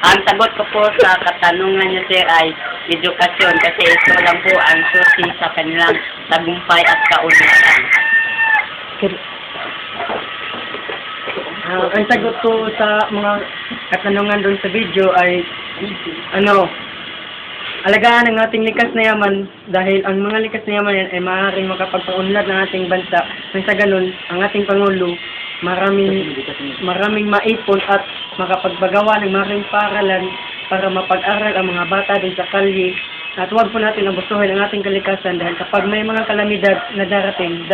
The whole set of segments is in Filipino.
Ang sagot ko po sa katanungan niyo, sir, ay edukasyon kasi ito lang po ang susi sa kanilang tagumpay at kaunlaran. Ang sagot ko sa mga katanungan doon sa video ay alagaan ang ating likas na yaman dahil ang mga likas na yaman yan ay maaaring makapagpaunlad ng ating bansa nang sa ganun ang ating Pangulo maraming maipon at makapagbagawa ng maraming paaralan para mapag-aral ang mga bata din sa kalye at huwag po natin abusuhin ang ating kalikasan dahil kapag may mga kalamidad na darating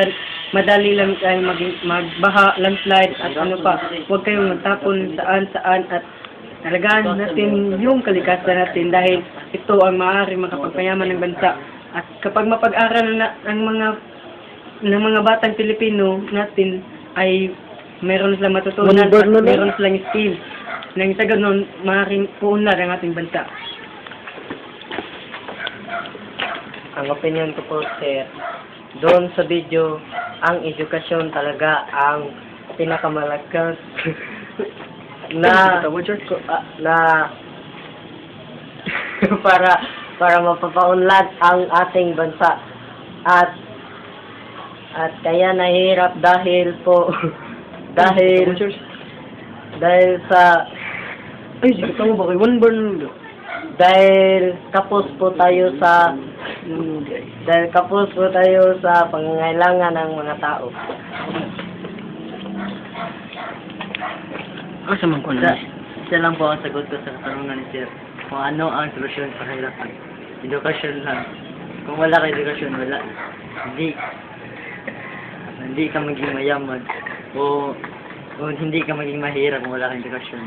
madali lang tayo magbaha, landslide at ano pa, huwag kayong magtapon saan at alagaan natin yung kalikasan natin dahil ito ang maaaring makapagpayaman ng bansa at kapag mapag-aral na ang mga batang Pilipino natin ay meron silang matutunan at meron silang skills nang sa ganun maaaring puunlad ang ating bansa. Ang opinion ko po, sir, doon sa video, ang edukasyon talaga ang pinakamalakas na para mapapaunlad ang ating bansa at kaya nahihirap dahil kapos po tayo sa pangangailangan ng mga tao. Siya lang po ang sagot ko sa katanungan ni sir. Kung ano ang solusyon sa kahirapan. Edukasyon lang. Kung wala ka edukasyon, wala. Hindi ka maging mayaman. O hindi ka maging mahirap kung wala kang edukasyon.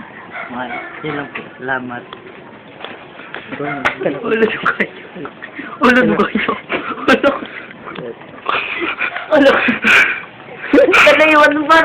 Yun lang po. Salamat. Ulod ko kayo. Ulod. Kanaiwan pa